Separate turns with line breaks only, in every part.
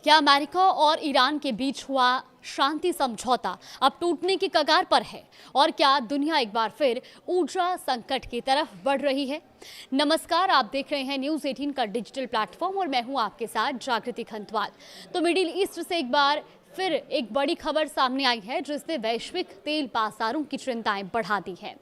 क्या अमेरिका और ईरान के बीच हुआ शांति समझौता अब टूटने की कगार पर है और क्या दुनिया एक बार फिर ऊर्जा संकट की तरफ बढ़ रही है? नमस्कार, आप देख रहे हैं न्यूज़ 18 का डिजिटल प्लेटफॉर्म और मैं हूं आपके साथ जागृति खंतवाल। तो मिडिल ईस्ट से एक बार फिर एक बड़ी खबर सामने आई है जिसने वैश्विक तेल बाजारों की चिंताएं बढ़ा दी है।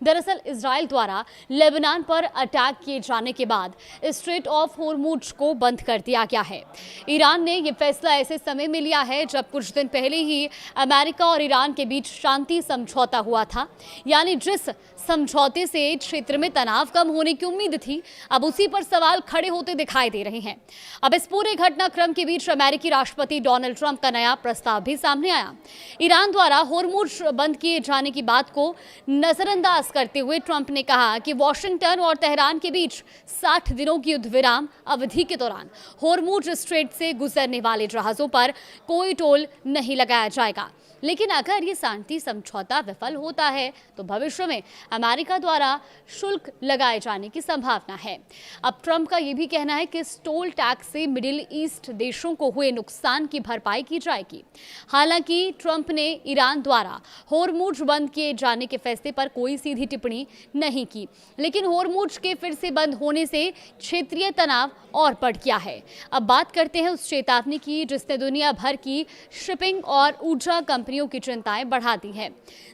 दरअसल इजराइल द्वारा लेबनान पर अटैक किए जाने के बाद स्ट्रेट ऑफ होर्मुज को बंद कर दिया गया है। ईरान ने यह फैसला ऐसे समय में लिया है जब कुछ दिन पहले ही अमेरिका और ईरान के बीच शांति समझौता हुआ था, यानी जिस समझौते से क्षेत्र में तनाव कम होने की उम्मीद थी, अब उसी पर सवाल खड़े होते दिखाई दे रहे हैं। अब इस पूरे घटनाक्रम के बीच अमेरिकी राष्ट्रपति डोनाल्ड ट्रंप का नया प्रस्ताव भी सामने आया। ईरान द्वारा होर्मुज बंद किए जाने की बात को नजरअंदाज करते हुए ट्रंप ने कहा कि वॉशिंगटन और तेहरान के बीच 60 दिनों की युद्ध विराम अवधि के दौरान होर्मुज स्ट्रेट से गुजरने वाले जहाजों पर कोई टोल नहीं लगाया जाएगा। लेकिन अगर ये शांति समझौता विफल होता है तो भविष्य में अमेरिका द्वारा शुल्क लगाए जाने की संभावना है। अब ट्रंप का ये भी कहना है कि इस टोल टैक्स से मिडिल ईस्ट देशों को हुए नुकसान की भरपाई की जाएगी। हालांकि ट्रंप ने ईरान द्वारा होर्मुज बंद किए जाने के फैसले पर कोई सीधी टिप्पणी नहीं की, लेकिन होर्मुज के फिर से बंद होने से क्षेत्रीय तनाव और बढ़ गया है। अब बात करते हैं उस चेतावनी की जिसने दुनिया भर की शिपिंग और ऊर्जा कंपनियों की चिंताएं बढ़ा दी है।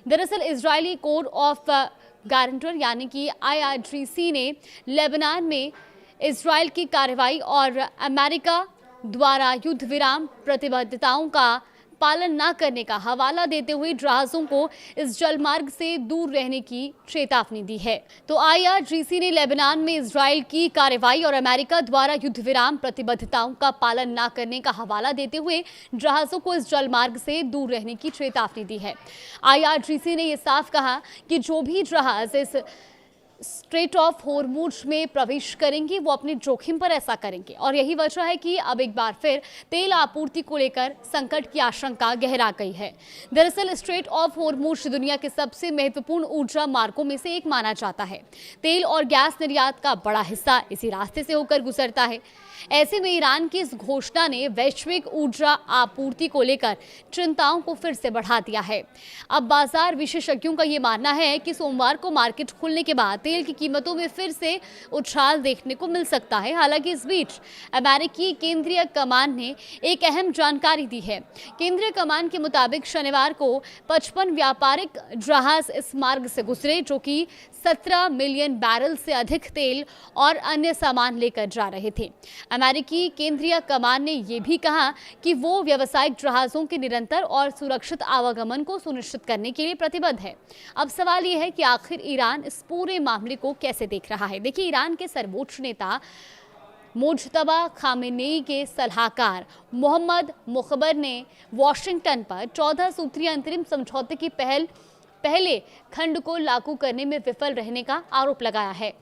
दरअसल इजरायली कोड ऑफ गारंटर यानी कि IRGC ने लेबनान में इजरायल की कार्रवाई और अमेरिका द्वारा युद्ध विराम प्रतिबद्धताओं का पालन न करने का हवाला देते हुए जहाजों को इस जलमार्ग से दूर रहने की चेतावनी दी है। तो IRGC ने लेबनान में इजरायल की कार्रवाई और अमेरिका द्वारा युद्ध विराम प्रतिबद्धताओं का पालन न करने का हवाला देते हुए जहाजों को इस जलमार्ग से दूर रहने की चेतावनी दी है। IRGC ने यह साफ कहा कि जो भी जहाज इस स्ट्रेट ऑफ होर्मुज में प्रवेश करेंगे वो अपने जोखिम पर ऐसा करेंगे और यही वजह है कि अब एक बार फिर तेल आपूर्ति को लेकर संकट की आशंका गहरा गई है। दरअसल स्ट्रेट ऑफ होर्मुज दुनिया के सबसे महत्वपूर्ण ऊर्जा मार्गों में से एक माना जाता है। तेल और गैस निर्यात का बड़ा हिस्सा इसी रास्ते से होकर गुजरता है। ऐसे में ईरान की इस घोषणा ने वैश्विक ऊर्जा आपूर्ति को लेकर चिंताओं को फिर से बढ़ा दिया है। अब बाजार विशेषज्ञों का ये मानना है कि सोमवार को मार्केट खुलने के बाद तेल की कीमतों में फिर से उछाल देखने को मिल सकता है। हालांकि इस बीच अमेरिकी केंद्रीय कमान ने एक अहम जानकारी दी है। केंद्रीय कमान के मुताबिक शनिवार को 55 व्यापारिक जहाज इस मार्ग से गुजरे जो कि 17 मिलियन बैरल से अधिक तेल और अन्य सामान लेकर जा रहे थे। अमेरिकी केंद्रीय कमान ने यह भी कहा कि वो व्यावसायिक जहाजों के निरंतर और सुरक्षित आवागमन को सुनिश्चित करने के लिए प्रतिबद्ध है। अब सवाल यह है कि आखिर ईरान इस पूरे मामले को कैसे देख रहा है। देखिए, ईरान के सर्वोच्च नेता मुज्तबा खामेनेई के सलाहकार मोहम्मद मुखबर ने वॉशिंगटन पर 14 सूत्रीय अंतरिम समझौते की पहले खंड को लागू करने में विफल रहने का आरोप लगाया है।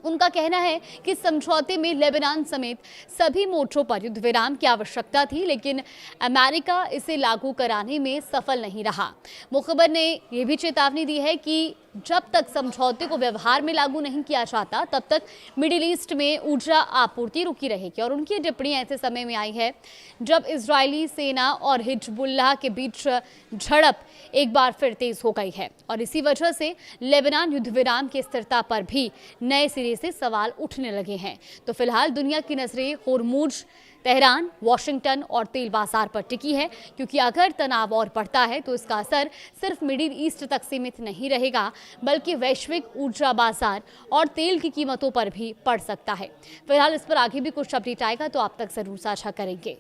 उनका कहना है कि समझौते में लेबनान समेत सभी मोर्चों पर युद्ध विराम की आवश्यकता थी, लेकिन अमेरिका इसे लागू कराने में सफल नहीं रहा। मुखबर ने यह भी चेतावनी दी है कि जब तक समझौते को व्यवहार में लागू नहीं किया जाता तब तक मिडिल ईस्ट में ऊर्जा आपूर्ति रुकी रहेगी। और उनकी टिप्पणी ऐसे समय में आई है जब इजरायली सेना और हिजबुल्लाह के बीच झड़प एक बार फिर तेज हो गई है और इसी वजह से लेबनान युद्ध विराम की स्थिरता पर भी नए सिरे से सवाल उठने लगे हैं। तो फिलहाल दुनिया की नजरें होर्मुज, तेहरान, वॉशिंगटन और तेल बाजार पर टिकी है, क्योंकि अगर तनाव और बढ़ता है तो इसका असर सिर्फ मिडिल ईस्ट तक सीमित नहीं रहेगा बल्कि वैश्विक ऊर्जा बाजार और तेल की कीमतों पर भी पड़ सकता है। फिलहाल इस पर आगे भी कुछ अपडेट आएगा तो आप तक जरूर साझा करेंगे।